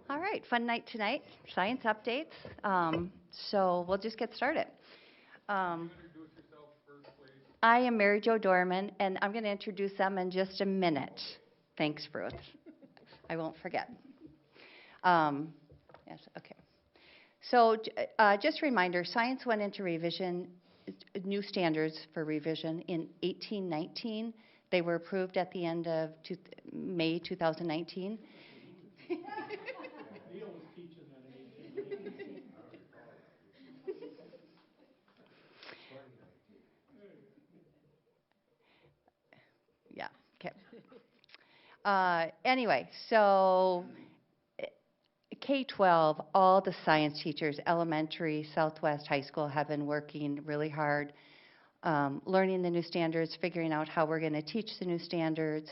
All right, fun night tonight, science updates. So we'll just get started. Um, I am Mary Jo Dorman, and I'm going to introduce them in just a minute. Thanks, Bruce. I won't forget. Yes, okay. So just a reminder, science went into revision, new standards for revision in 1819. They were approved at the end of May 2019. Yeah, okay. Anyway, so K-12, all the science teachers, elementary, Southwest High School, have been working really hard, learning the new standards, figuring out how we're going to teach the new standards,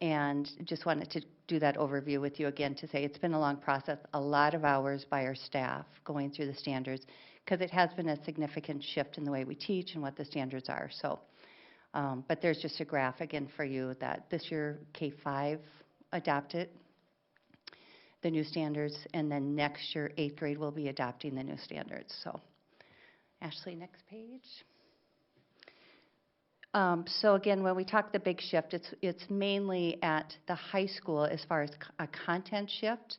and just wanted to do that overview with you again to say it's been a long process, a lot of hours by our staff going through the standards, because it has been a significant shift in the way we teach and what the standards are. So, but there's just a graph again for you that this year K-5 adopted the new standards, and then next year, 8th grade will be adopting the new standards. So, Ashley, next page. So again, when we talk the big shift, it's mainly at the high school as far as a content shift.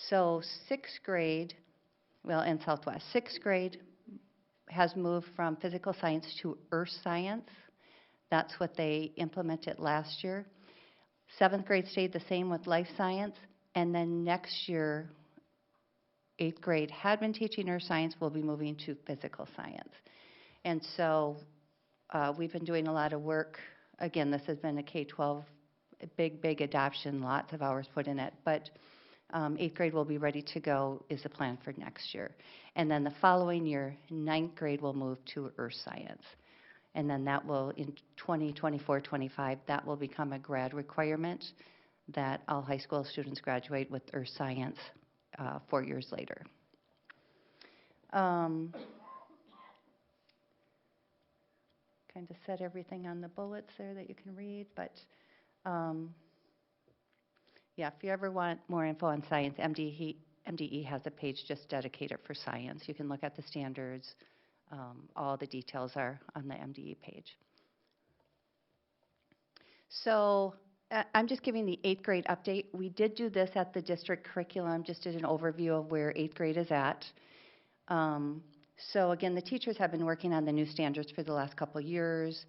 So 6th grade, well, in Southwest, 6th grade has moved from physical science to earth science. That's what they implemented last year. 7th grade stayed the same with life science. And then next year, 8th grade had been teaching earth science, will be moving to physical science. And so we've been doing a lot of work. Again, this has been a K-12 big adoption, lots of hours put in it. But 8th grade will be ready to go is the plan for next year. And then the following year, 9th grade will move to earth science. And then that will, in 2024-25, that will become a grad requirement that all high school students graduate with earth science 4 years later. Kind of said everything on the bullets there that you can read, but yeah, if you ever want more info on science, MDE has a page just dedicated for science. You can look at the standards. All the details are on the MDE page. So I'm just giving the 8th grade update. We did do this at the district curriculum, just did an overview of where 8th grade is at. So again, the teachers have been working on the new standards for the last couple of years.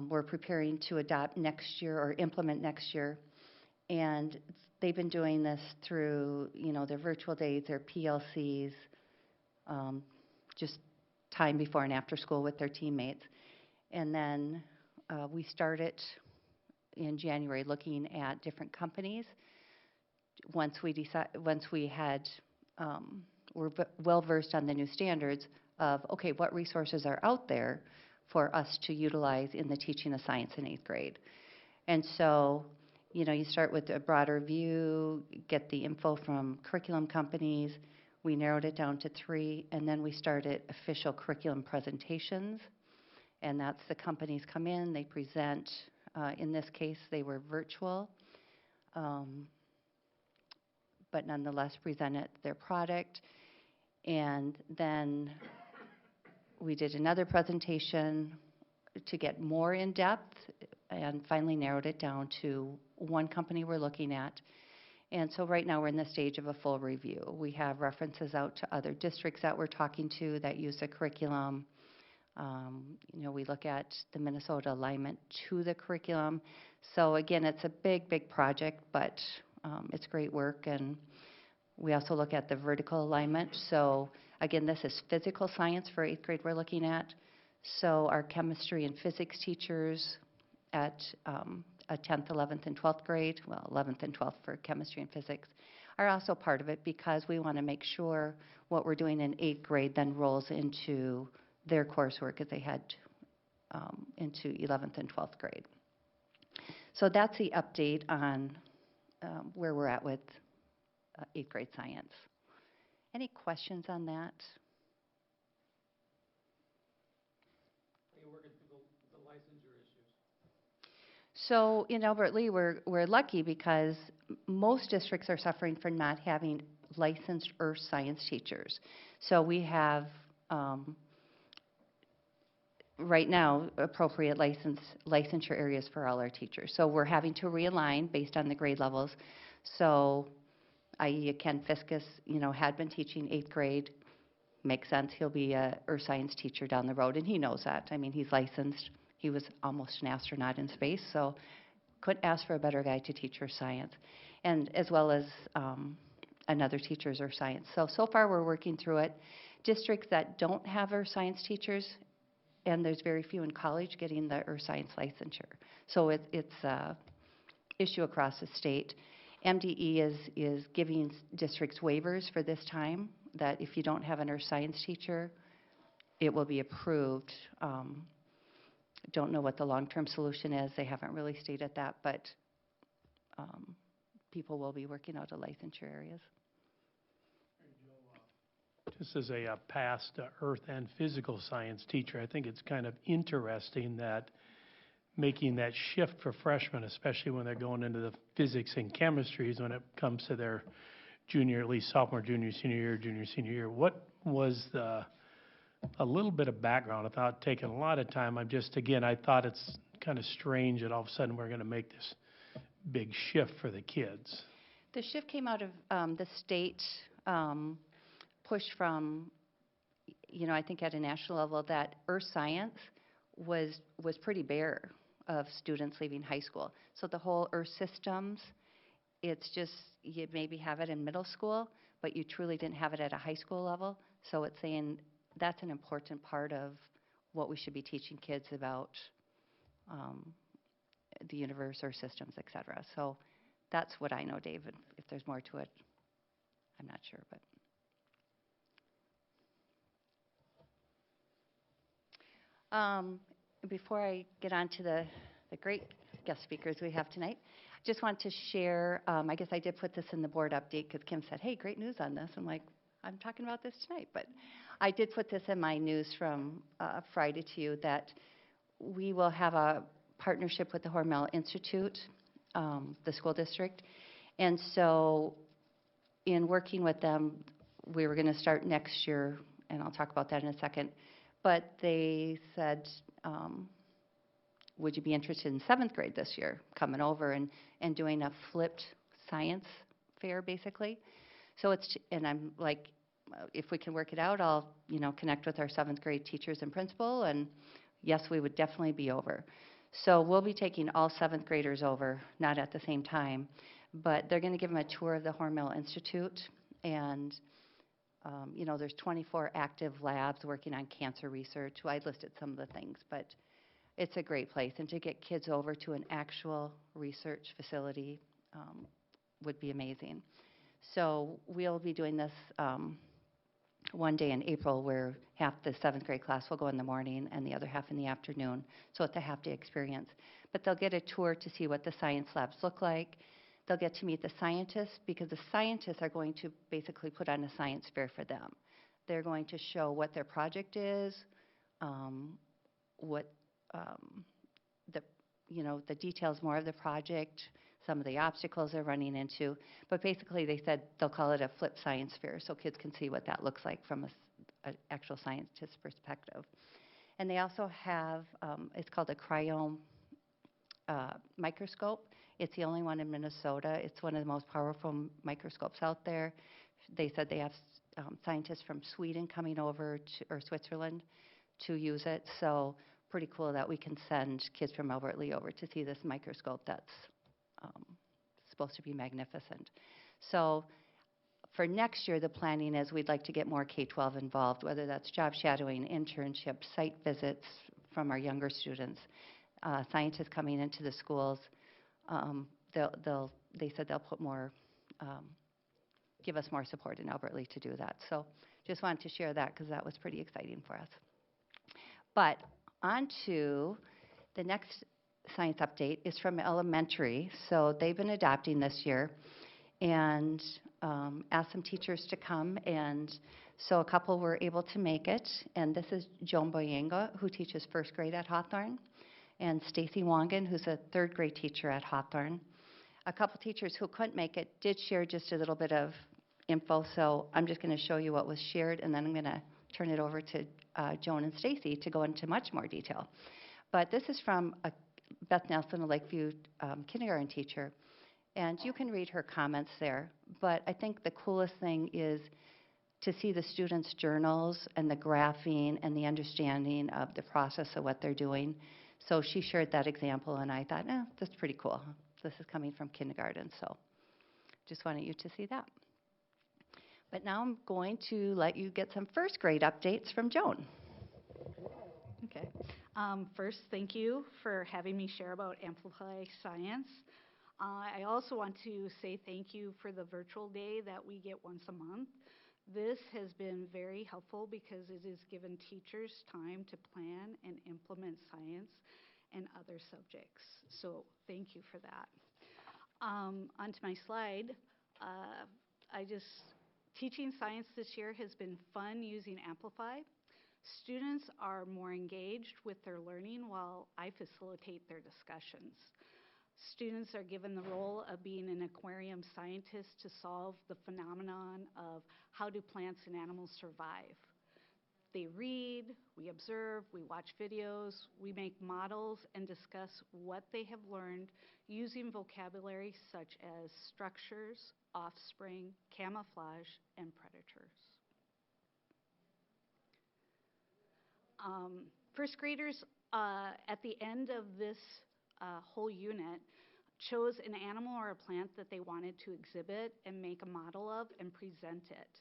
We're preparing to adopt next year or implement next year. And they've been doing this through, their virtual days, their PLCs, just time before and after school with their teammates. And then we started in January looking at different companies. Once we had were well versed on the new standards of, okay, what resources are out there for us to utilize in the teaching of science in 8th grade. And so, you start with a broader view, get the info from curriculum companies. We narrowed it down to 3, and then we started official curriculum presentations. And that's the companies come in, they present. In this case, they were virtual, but nonetheless presented their product. And then we did another presentation to get more in depth and finally narrowed it down to one company we're looking at. And so right now we're in the stage of a full review. We have references out to other districts that we're talking to that use the curriculum. We look at the Minnesota alignment to the curriculum. So again, it's a big project, but it's great work. And we also look at the vertical alignment. So again, this is physical science for 8th grade we're looking at. So our chemistry and physics teachers at a 10th, 11th, and 12th grade, well, 11th and 12th for chemistry and physics, are also part of it because we want to make sure what we're doing in 8th grade then rolls into their coursework as they head into 11th and 12th grade. So that's the update on where we're at with 8th grade science. Any questions on that? Are you working through the licensure issues? So in Albert Lea, we're lucky because most districts are suffering for not having licensed earth science teachers. So we have, right now, appropriate licensure areas for all our teachers. So we're having to realign based on the grade levels. So, i.e. Ken Fiskus, had been teaching 8th grade. Makes sense. He'll be a earth science teacher down the road, and he knows that. I mean, he's licensed. He was almost an astronaut in space, so couldn't ask for a better guy to teach earth science, and as well as another teacher's earth science. So far we're working through it. Districts that don't have earth science teachers, and there's very few in college getting the earth science licensure. So it's a issue across the state. MDE is giving districts waivers for this time, that if you don't have an earth science teacher, it will be approved. Don't know what the long-term solution is. They haven't really stated that, but people will be working out the licensure areas. Just as a past earth and physical science teacher, I think it's kind of interesting that making that shift for freshmen, especially when they're going into the physics and chemistries when it comes to their junior, at least sophomore, junior, senior year. What was a little bit of background without taking a lot of time? I thought it's kind of strange that all of a sudden we're going to make this big shift for the kids. The shift came out of the state push from, I think at a national level, that earth science was pretty bare of students leaving high school. So the whole earth systems, it's just, you maybe have it in middle school, but you truly didn't have it at a high school level. So it's saying that's an important part of what we should be teaching kids about the universe, earth systems, et cetera. So that's what I know, Dave. If there's more to it, I'm not sure, but. Before I get on to the great guest speakers we have tonight, I just want to share, I guess I did put this in the board update because Kim said, hey, great news on this. I'm like, I'm talking about this tonight. But I did put this in my news from Friday to you, that we will have a partnership with the Hormel Institute, the school district. And so in working with them, we were going to start next year, and I'll talk about that in a second. But they said, would you be interested in 7th grade this year, coming over and doing a flipped science fair, basically? So and I'm like, if we can work it out, I'll, connect with our 7th grade teachers and principal, and yes, we would definitely be over. So we'll be taking all 7th graders over, not at the same time, but they're going to give them a tour of the Hormel Institute, and there's 24 active labs working on cancer research. Well, I listed some of the things, but it's a great place. And to get kids over to an actual research facility would be amazing. So we'll be doing this one day in April, where half the 7th grade class will go in the morning and the other half in the afternoon. So it's a half-day experience. But they'll get a tour to see what the science labs look like. They'll get to meet the scientists, because the scientists are going to basically put on a science fair for them. They're going to show what their project is, what the details more of the project, some of the obstacles they're running into. But basically, they said they'll call it a flip science fair, so kids can see what that looks like from an actual scientist's perspective. And they also have, it's called a Cryo Em microscope. It's the only one in Minnesota. It's one of the most powerful microscopes out there. They said they have scientists from Sweden coming over or Switzerland to use it. So pretty cool that we can send kids from Albert Lee over to see this microscope that's supposed to be magnificent. So for next year, the planning is we'd like to get more K-12 involved, whether that's job shadowing, internships, site visits from our younger students, scientists coming into the schools. They said they'll put more, give us more support in Albert Lee to do that. So just wanted to share that because that was pretty exciting for us. But on to the next science update is from elementary. So they've been adopting this year and asked some teachers to come. And so a couple were able to make it. And this is Joan Boyenga, who teaches 1st grade at Hawthorne, and Stacy Wangan, who's a 3rd grade teacher at Hawthorne. A couple teachers who couldn't make it did share just a little bit of info, so I'm just going to show you what was shared, and then I'm going to turn it over to Joan and Stacy to go into much more detail. But this is from Beth Nelson, a Lakeview kindergarten teacher, and you can read her comments there. But I think the coolest thing is to see the students' journals and the graphing and the understanding of the process of what they're doing. So she shared that example, and I thought, that's pretty cool. This is coming from kindergarten, so just wanted you to see that. But now I'm going to let you get some first grade updates from Joan. Okay. First, thank you for having me share about Amplify Science. I also want to say thank you for the virtual day that we get once a month. This has been very helpful because it has given teachers time to plan and implement science and other subjects. So thank you for that. Onto my slide. Teaching science this year has been fun using Amplify. Students are more engaged with their learning while I facilitate their discussions. Students are given the role of being an aquarium scientist to solve the phenomenon of how do plants and animals survive. They read, we observe, we watch videos, we make models and discuss what they have learned using vocabulary such as structures, offspring, camouflage, and predators. First graders at the end of this whole unit chose an animal or a plant that they wanted to exhibit and make a model of and present it.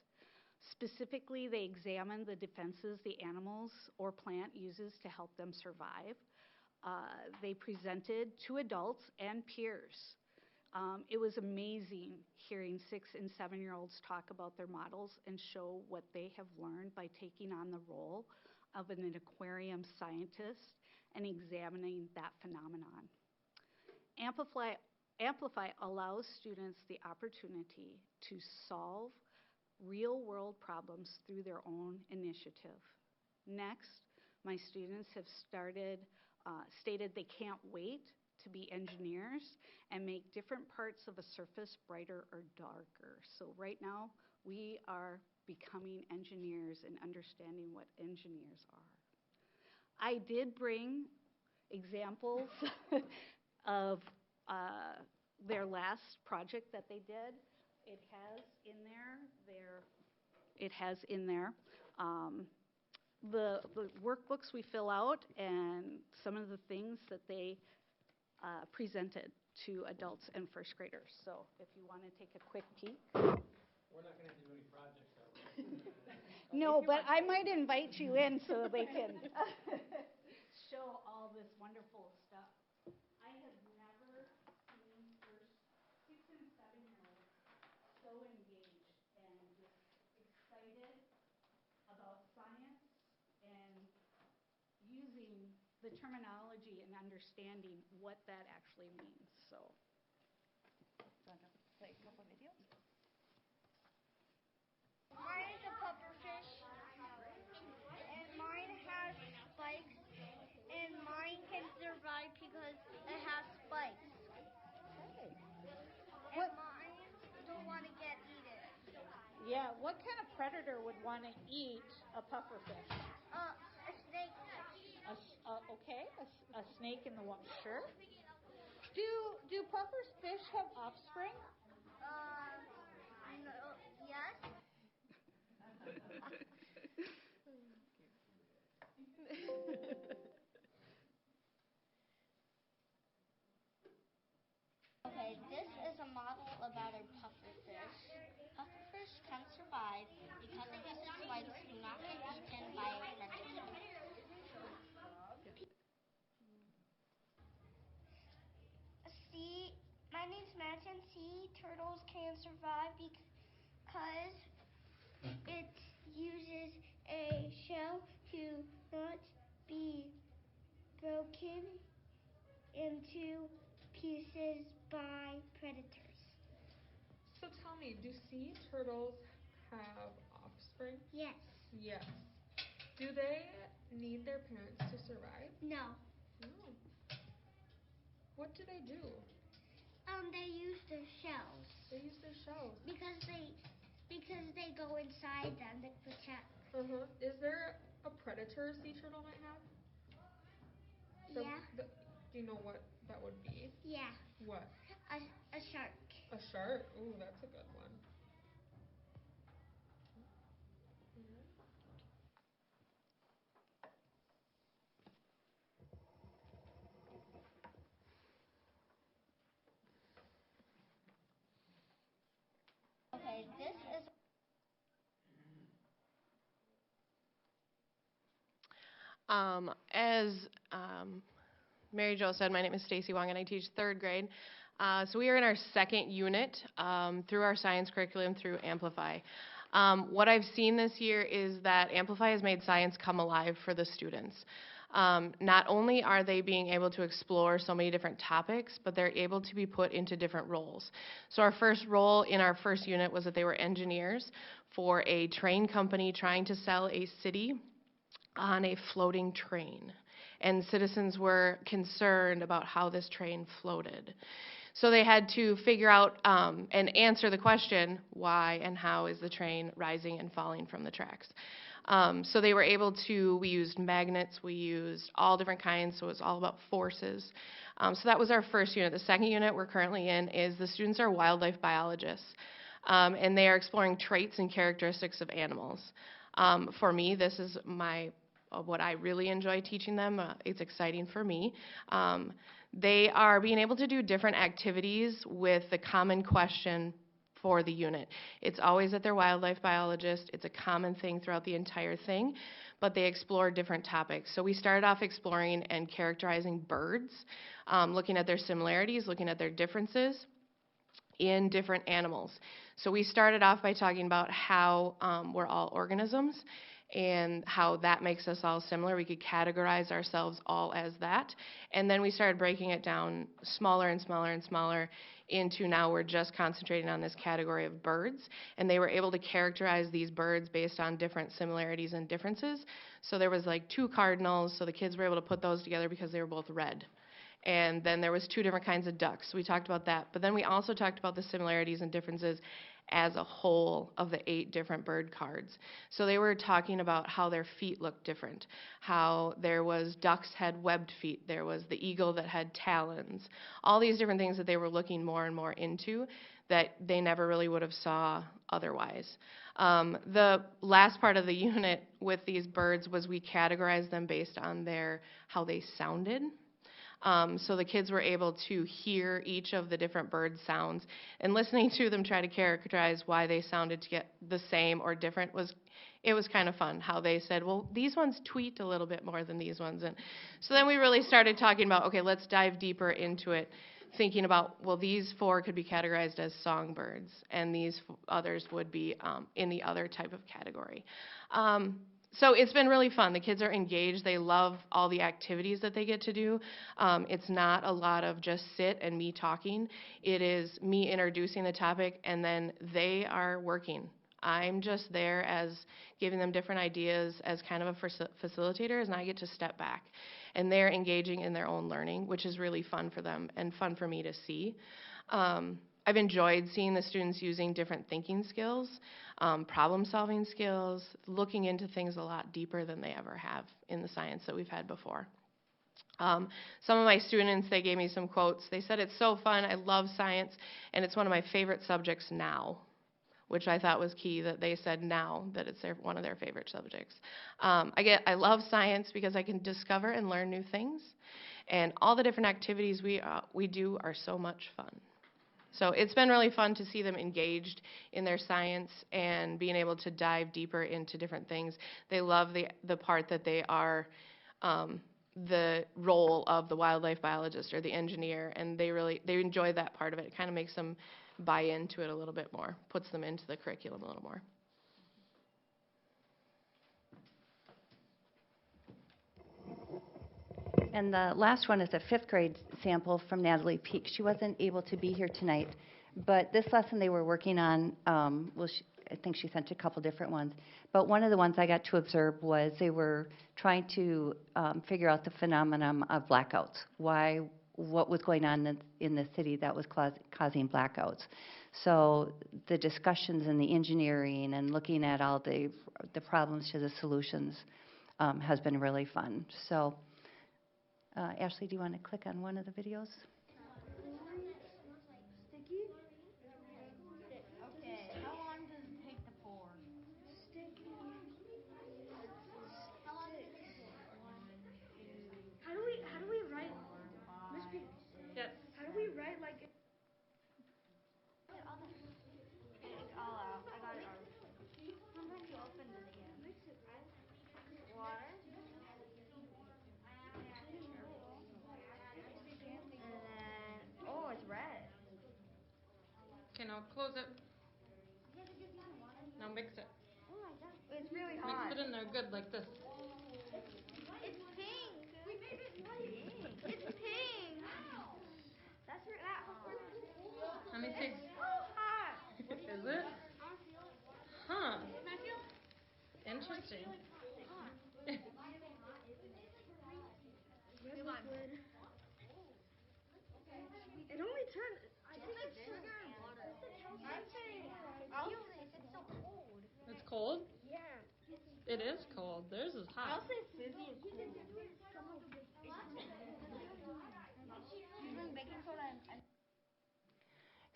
Specifically, they examined the defenses the animals or plant uses to help them survive. They presented to adults and peers. It was amazing hearing 6- and 7-year-olds talk about their models and show what they have learned by taking on the role of an aquarium scientist and examining that phenomenon. Amplify allows students the opportunity to solve real-world problems through their own initiative. Next, my students have stated they can't wait to be engineers and make different parts of a surface brighter or darker. So right now, we are becoming engineers and understanding what engineers are. I did bring examples of their last project that they did. It has in there the workbooks we fill out and some of the things that they presented to adults and first graders. So if you want to take a quick peek. We're not going to do any projects, are we? No, but I might invite you in so they can show all this wonderful stuff. I have never seen 6- and 7-year-olds so engaged and just excited about science and using the terminology and understanding what that actually means. So, want to play a couple videos? Mine is a pufferfish, and mine has spikes, and mine can survive because it has spikes. Okay. And mine don't want to get eaten. Yeah, what kind of predator would want to eat a pufferfish? A snake. A snake in the water. Sure. Do pufferfish have offspring? No, yes. Okay, this is a model about a pufferfish. Pufferfish can survive because it uses spikes to not get eaten by a predator. My name's Max, and sea turtles can survive because it uses a shell to not be broken into pieces by predators. So tell me, do sea turtles have offspring? Yes. Yes. Do they need their parents to survive? No. No. What do they do? They use their shells. They use their shells. Because they go inside them. They protect. Is there a predator sea turtle might have? Yeah. Do you know what that would be? Yeah. What? A shark. A shark? Ooh, that's a good one. Okay, this is. As Mary Jo said, my name is Stacy Wong and I teach 3rd grade. So we are in our 2nd unit through our science curriculum through Amplify. What I've seen this year is that Amplify has made science come alive for the students. Not only are they being able to explore so many different topics, but they're able to be put into different roles. So our first role in our first unit was that they were engineers for a train company trying to sell a city on a floating train. And citizens were concerned about how this train floated. So they had to figure out and answer the question, why and how is the train rising and falling from the tracks? So they were able to, we used magnets, we used all different kinds, so it was all about forces. So that was our first unit. The second unit we're currently in is the students are wildlife biologists, and they are exploring traits and characteristics of animals. For me, this is what I really enjoy teaching them. It's exciting for me. They are being able to do different activities with the common question for the unit. It's always that they're wildlife biologists. It's a common thing throughout the entire thing, but they explore different topics. So we started off exploring and characterizing birds, looking at their similarities, looking at their differences in different animals. So we started off by talking about how we're all organisms and how that makes us all similar. We could categorize ourselves all as that. And then we started breaking it down smaller and smaller and smaller into now we're just concentrating on this category of birds. And they were able to characterize these birds based on different similarities and differences. So there was like 2 cardinals, so the kids were able to put those together because they were both red. And then there was 2 different kinds of ducks. So we talked about that. But then we also talked about the similarities and differences as a whole of the 8 different bird cards. So they were talking about how their feet looked different, how there was ducks had webbed feet, there was the eagle that had talons, all these different things that they were looking more and more into that they never really would have saw otherwise. The last part of the unit with these birds was we categorized them based on how they sounded. So the kids were able to hear each of the different bird sounds, and listening to them try to characterize why they sounded to get the same or different was kind of fun. How they said, well, these ones tweet a little bit more than these ones. And so then we really started talking about, okay, let's dive deeper into it, thinking about, well, these 4 could be categorized as songbirds, and these others would be in the other type of category. So it's been really fun. The kids are engaged. They love all the activities that they get to do. It's not a lot of just sit and me talking. It is me introducing the topic, and then they are working. I'm just there as giving them different ideas as kind of a facilitator, and I get to step back. And they're engaging in their own learning, which is really fun for them and fun for me to see. I've enjoyed seeing the students using different thinking skills, problem-solving skills, looking into things a lot deeper than they ever have in the science that we've had before. Some of my students, they gave me some quotes. They said, it's so fun, I love science, and it's one of my favorite subjects now, which I thought was key, that they said now that it's one of their favorite subjects. I love science because I can discover and learn new things, and all the different activities we do are so much fun. So it's been really fun to see them engaged in their science and being able to dive deeper into different things. They love the part that they are the role of the wildlife biologist or the engineer, and they enjoy that part of it. It kind of makes them buy into it a little bit more, puts them into the curriculum a little more. And the last one is a 5th grade sample from Natalie Peak. She wasn't able to be here tonight, but this lesson they were working on, I think she sent a couple different ones, but one of the ones I got to observe was they were trying to figure out the phenomenon of blackouts. Why what was going on in the city that was causing blackouts. So the discussions and the engineering and looking at all the problems to the solutions has been really fun. So Ashley, do you want to click on one of the videos? Sticky? Okay, how long does it take to pour? Sticky. How long does it take to pour? How do we write, Miss P? Yes. How do we write like? It's all out. I got it out. Sometimes you open it again. Water. And then, oh, it's red. Okay, now close it. Now mix it. Oh my god, it's really hot. Mix it in there good like this. It's pink. It's pink. That's that hot. Let me see. So hot. Is it? Huh. Interesting. It only turned. I think it's sugar and water. I'm saying. I'll say it's so cold. It's cold? Yeah. It is cold. Theirs is hot. I'll say fizzy and cold. Using baking soda and.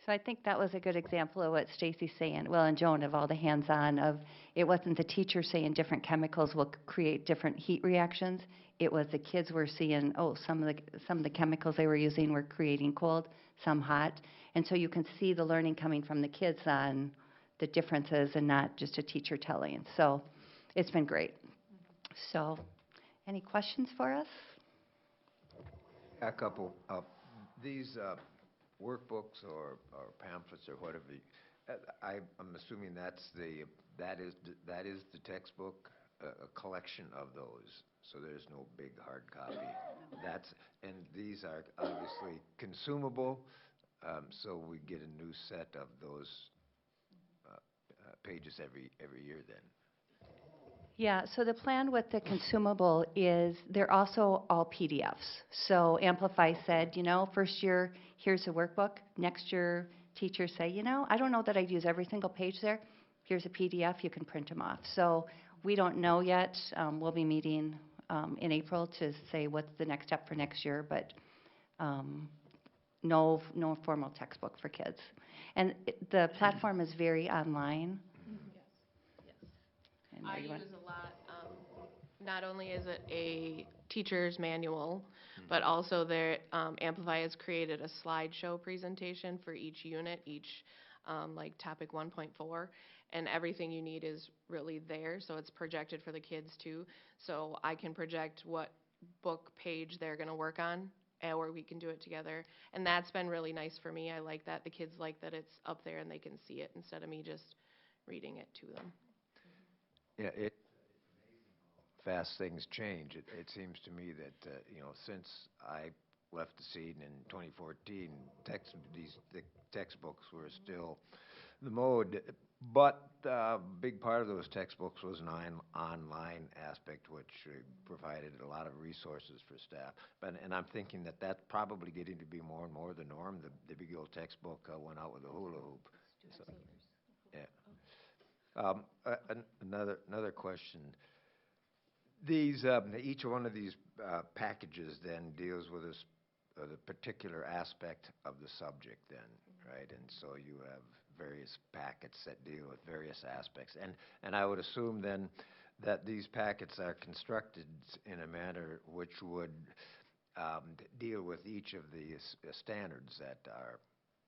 So I think that was a good example of what Stacy's saying, well, and Joan, of all the hands-on of, it wasn't the teacher saying different chemicals will create different heat reactions. It was the kids were seeing, oh, some of the chemicals they were using were creating cold, some hot. And so you can see the learning coming from the kids on the differences and not just a teacher telling. So it's been great. So any questions for us? A couple. These workbooks or pamphlets or whatever, I'm assuming that is the textbook, a collection of those. So there's no big hard copy. And these are obviously consumable. So we get a new set of those pages every year then. Yeah, so the plan with the consumable is they're also all PDFs. So Amplify said, first year, here's a workbook. Next year, teachers say, I don't know that I'd use every single page there. Here's a PDF, you can print them off. So we don't know yet. We'll be meeting in April to say what's the next step for next year, but no formal textbook for kids. And the platform is very online. I use a lot. Not only is it a teacher's manual, but also Amplify has created a slideshow presentation for each unit, like topic 1.4, and everything you need is really there. So it's projected for the kids too. So I can project what book page they're going to work on, or we can do it together. And that's been really nice for me. I like that. The kids like that it's up there and they can see it instead of me just reading it to them. Yeah, it's fast things change. It seems to me that since I left the scene in 2014, the textbooks were still the mode. But a big part of those textbooks was an online aspect, which provided a lot of resources for staff. And I'm thinking that that's probably getting to be more and more the norm. The big old textbook went out with a hula hoop. So, yeah. Another question. Each one of these packages then deals with the particular aspect of the subject then, right? And so you have various packets that deal with various aspects. And I would assume then that these packets are constructed in a manner which would deal with each of the standards that are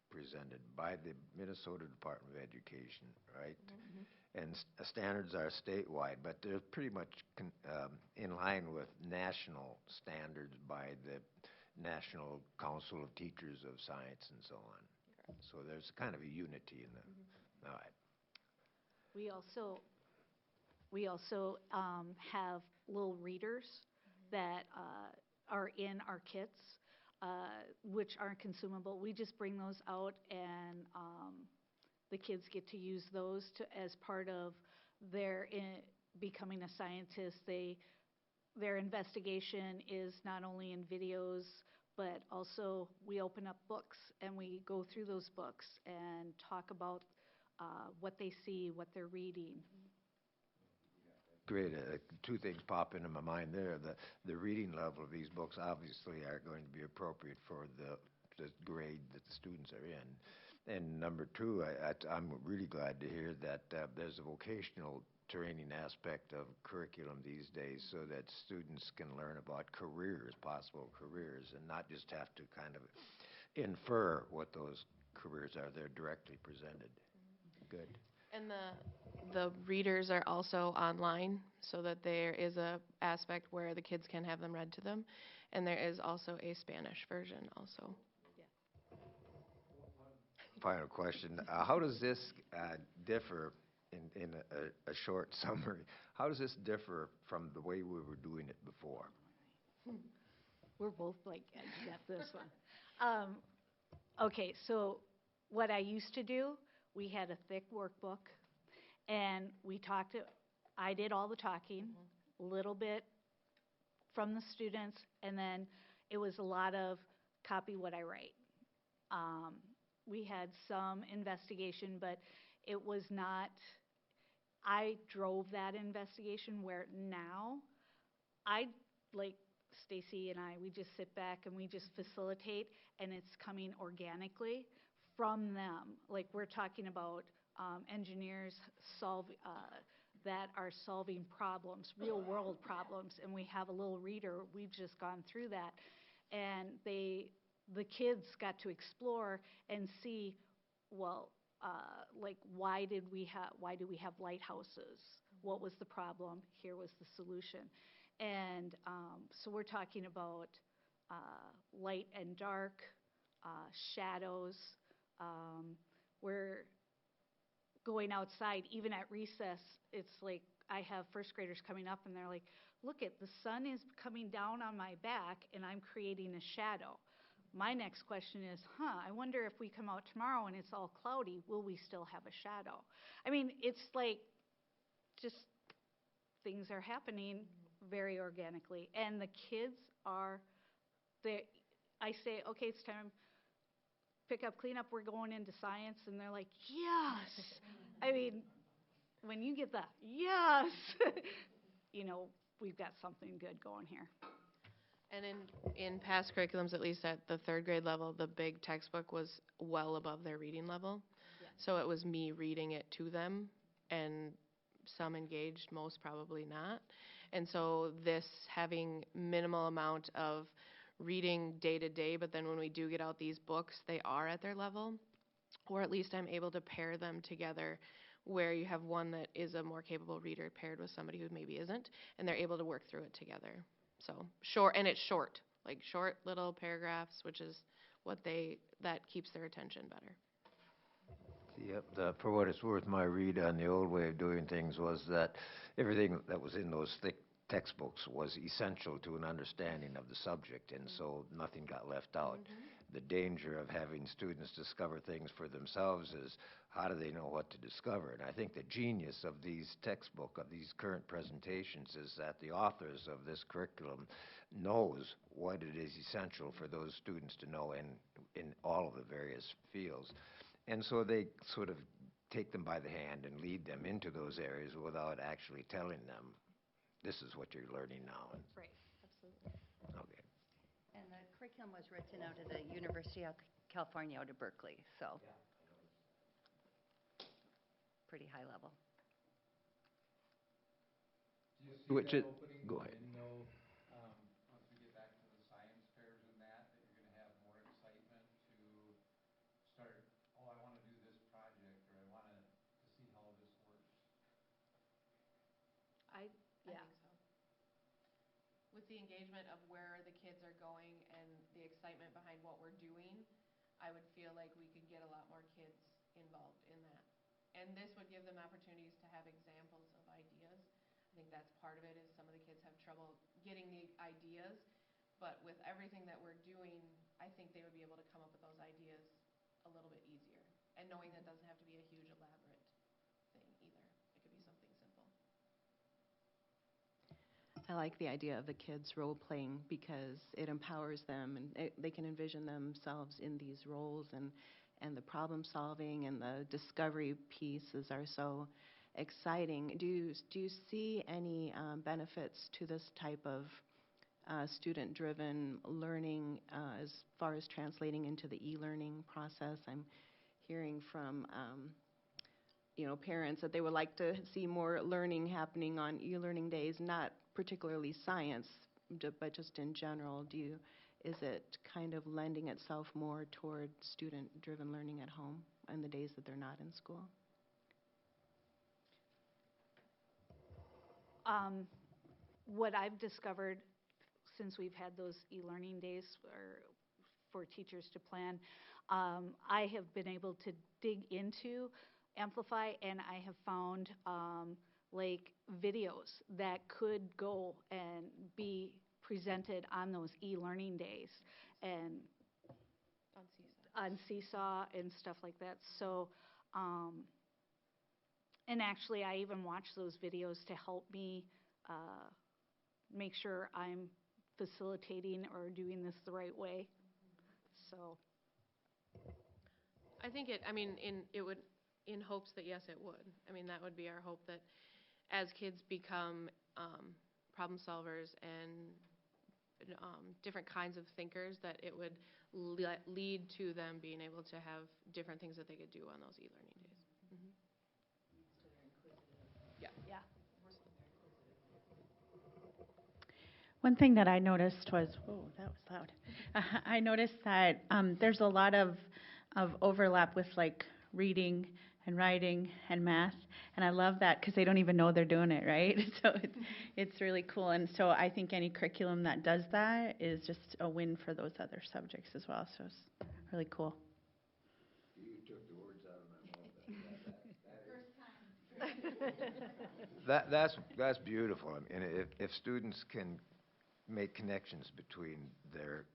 presented by the Minnesota Department of Education, right? Mm-hmm. And standards are statewide, but they're pretty much in line with national standards by the National Council of Teachers of Science and so on. Correct. So there's kind of a unity in them. Mm-hmm. All right. We also have little readers that are in our kits, which aren't consumable. We just bring those out and the kids get to use those as part of their becoming a scientist. Their investigation is not only in videos, but also we open up books and we go through those books and talk about what they see, what they're reading. Great. Two things pop into my mind there. The reading level of these books obviously are going to be appropriate for the grade that the students are in. And number two, I'm really glad to hear that there's a vocational training aspect of curriculum these days so that students can learn about careers, possible careers, and not just have to kind of infer what those careers are. They're directly presented. Good. And the readers are also online, so that there is a aspect where the kids can have them read to them, and there is also a Spanish version also. Final question. How does this differ, in a short summary, how does this differ from the way we were doing it before? We're both like, get this one. Okay, so what I used to do, we had a thick workbook, and I did all the talking, a little bit from the students, and then it was a lot of copy what I write. We had some investigation, but it was not, I drove that investigation, where now like Stacy and I, we just sit back and we just facilitate, and it's coming organically from them. Like, we're talking about engineers that are solving problems, real world problems, and we have a little reader. We've just gone through that, and the kids got to explore and see, well, like, why do we have lighthouses? What was the problem? Here was the solution. And so we're talking about light and dark, shadows. We're going outside, even at recess. It's like, I have first graders coming up and they're like, look, the sun is coming down on my back and I'm creating a shadow. My next question is, I wonder if we come out tomorrow and it's all cloudy, will we still have a shadow? I mean, it's like, just things are happening very organically. And the kids are, I say, okay, it's time, pick up, clean up, we're going into science. And they're like, yes. I mean, when you get the yes, we've got something good going here. And in past curriculums, at least at the third grade level, the big textbook was well above their reading level. Yeah. So it was me reading it to them, and some engaged, most probably not. And so this having minimal amount of reading day to day, but then when we do get out these books, they are at their level, or at least I'm able to pair them together, where you have one that is a more capable reader paired with somebody who maybe isn't, and they're able to work through it together. So short, and it's short, like short little paragraphs, which is that keeps their attention better. Yep, for what it's worth, my read on the old way of doing things was that everything that was in those thick textbooks was essential to an understanding of the subject, and so nothing got left out. Mm-hmm. The danger of having students discover things for themselves is, how do they know what to discover? And I think the genius of these current presentations, is that the authors of this curriculum knows what it is essential for those students to know in all of the various fields. And so they sort of take them by the hand and lead them into those areas without actually telling them, this is what you're learning now. Right, absolutely. Okay. And the curriculum was written out of the University of California out of Berkeley, so pretty high level. Do you see Which that is, opening go ahead. in, though, once we get back to the science fairs and that you're going to have more excitement to start, I want to do this project, or I want to see how this works? I think so. With the engagement of where the kids are going and the excitement behind what we're doing, I would feel like we could get a lot more kids involved in that. And this would give them opportunities to have examples of ideas. I think that's part of it, is some of the kids have trouble getting the ideas, but with everything that we're doing, I think they would be able to come up with those ideas a little bit easier. And knowing that doesn't have to be a huge elaborate thing either. It could be something simple. I like the idea of the kids role-playing because it empowers them, and they can envision themselves in these roles, and the problem-solving and the discovery pieces are so exciting. Do you see any benefits to this type of student-driven learning as far as translating into the e-learning process? I'm hearing from parents that they would like to see more learning happening on e-learning days, not particularly science, but just in general. Is it kind of lending itself more toward student-driven learning at home on the days that they're not in school? What I've discovered since we've had those e-learning days for teachers to plan, I have been able to dig into Amplify, and I have found like videos that could go and be presented on those e-learning days and on Seesaw and stuff like that. So, and actually I even watch those videos to help me make sure I'm facilitating or doing this the right way. So I think in hopes that yes, it would. I mean, that would be our hope, that as kids become problem solvers and different kinds of thinkers, that it would lead to them being able to have different things that they could do on those e-learning days. Mm-hmm. Yeah. One thing that I noticed was, whoa, that was loud. I noticed that there's a lot of overlap with like reading and writing and math, and I love that because they don't even know they're doing it, right? So it's really cool, and so I think any curriculum that does that is just a win for those other subjects as well. So it's really cool. You took the words out of my mouth. That's beautiful. I mean, if students can make connections between their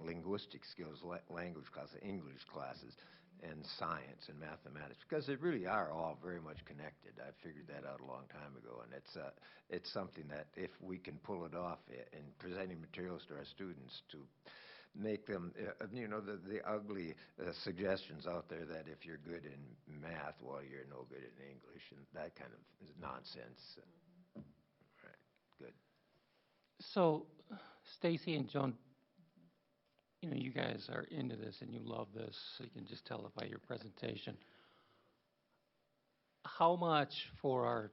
linguistic skills, language classes, English classes, and science and mathematics, because they really are all very much connected. I figured that out a long time ago, and it's something that if we can pull it off in presenting materials to our students to make them, the ugly suggestions out there that if you're good in math, well, you're no good in English, and that kind of is nonsense. Right, good. So, Stacy and Joan, you guys are into this and you love this, so you can just tell it by your presentation. How much for our,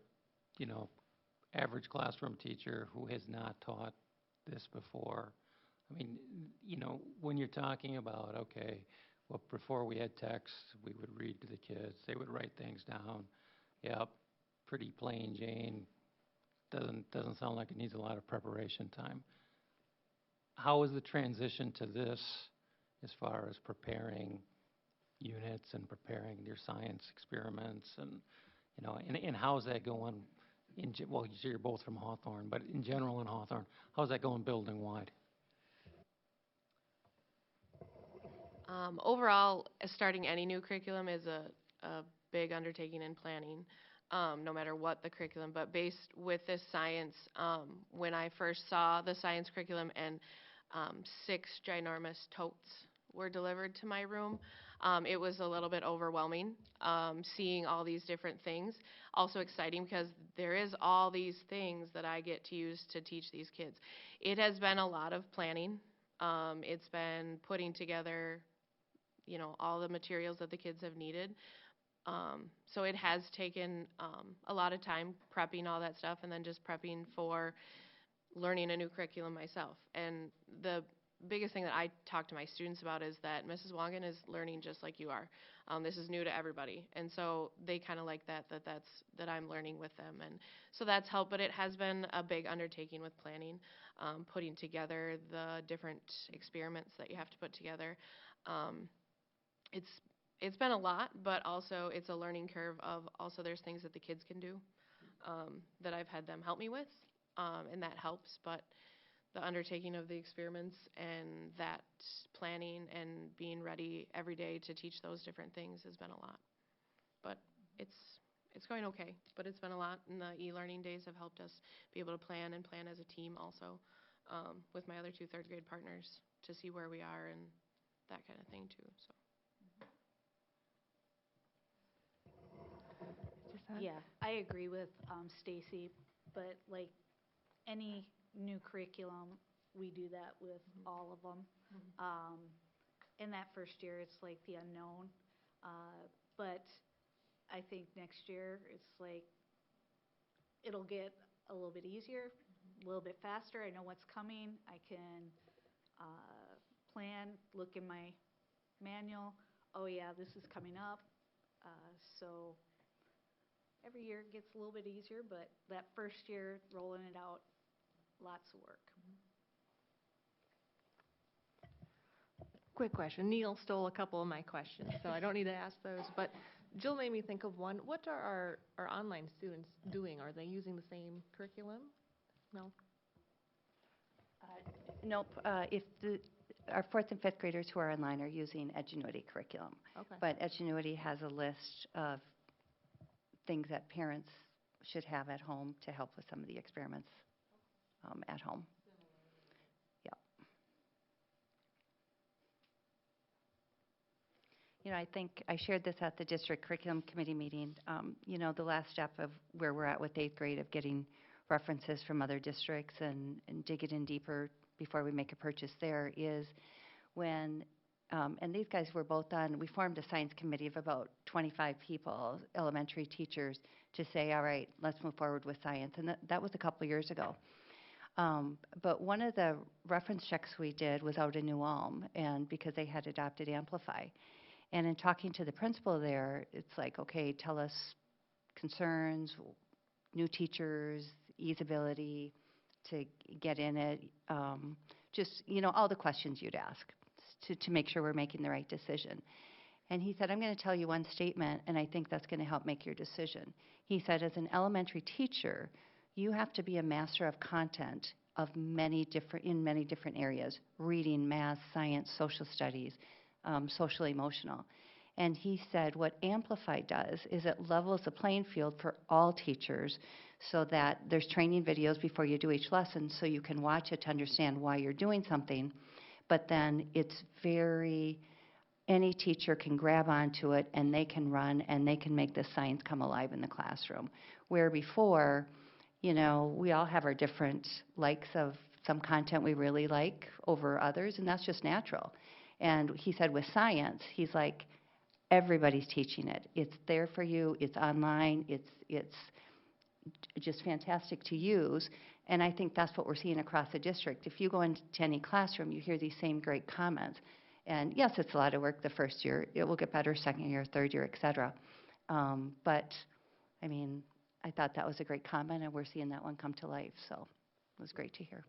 average classroom teacher who has not taught this before? I mean, when you're talking about, okay, well, before we had text, we would read to the kids, they would write things down. Yep, pretty plain Jane. Doesn't sound like it needs a lot of preparation time. How is the transition to this as far as preparing units and preparing your science experiments, and how's that going? Well, you say you're both from Hawthorne, but in general in Hawthorne, how's that going building wide? Overall, starting any new curriculum is a big undertaking in planning, no matter what the curriculum. But based with this science, when I first saw the science curriculum and 6 ginormous totes were delivered to my room, it was a little bit overwhelming, seeing all these different things. Also exciting because there is all these things that I get to use to teach these kids. It has been a lot of planning. It's been putting together, all the materials that the kids have needed. So it has taken a lot of time prepping all that stuff and then just prepping for learning a new curriculum myself. And the biggest thing that I talk to my students about is that Mrs. Wangan is learning just like you are. This is new to everybody. And so they kind of like that I'm learning with them. And so that's helped, but it has been a big undertaking with planning, putting together the different experiments that you have to put together. It's been a lot, but also it's a learning curve of also there's things that the kids can do that I've had them help me with, and that helps. But the undertaking of the experiments and that planning and being ready every day to teach those different things has been a lot. But it's it's going okay, but it's been a lot, and the e-learning days have helped us be able to plan as a team also, with my other two third grade partners to see where we are and that kind of thing too, so. Yeah, I agree with Stacy, but like any new curriculum, we do that with all of them. In that first year, it's like the unknown, but I think next year it's like it'll get a little bit easier, a little bit faster. I know what's coming. I can plan, look in my manual. Oh yeah, this is coming up. So every year it gets a little bit easier, but that first year, rolling it out, lots of work. Quick question. Neil stole a couple of my questions, so I don't need to ask those. But Jill made me think of one. What are our online students doing? Are they using the same curriculum? No? Nope. Our fourth and fifth graders who are online are using Edgenuity curriculum. Okay. But Edgenuity has a list of things that parents should have at home to help with some of the experiments at home. Yep. You know, I think I shared this at the district curriculum committee meeting. You know, the last step of where we're at with 8th grade of getting references from other districts and digging in deeper before we make a purchase there is when, and these guys were both on, we formed a science committee of about 25 people, elementary teachers, to say, all right, let's move forward with science. And that was a couple of years ago. But one of the reference checks we did was out in New Ulm, and because they had adopted Amplify. And in talking to the principal there, it's like, okay, tell us concerns, new teachers, easeability to get in it, just, you know, all the questions you'd ask to make sure we're making the right decision. And he said, I'm going to tell you one statement, and I think that's going to help make your decision. He said, as an elementary teacher, you have to be a master of content of in many different areas, reading, math, science, social studies, social emotional. And he said what Amplify does is it levels the playing field for all teachers so that there's training videos before you do each lesson so you can watch it to understand why you're doing something. But then it's any teacher can grab onto it and they can run and they can make the science come alive in the classroom. Where before, you know, we all have our different likes of some content we really like over others, and that's just natural. And he said with science, he's like, everybody's teaching it. It's there for you. It's online. It's just fantastic to use. And I think that's what we're seeing across the district. If you go into any classroom, you hear these same great comments. And yes, it's a lot of work the first year. It will get better second year, third year, et cetera. But, I mean, I thought that was a great comment, and we're seeing that one come to life. So it was great to hear.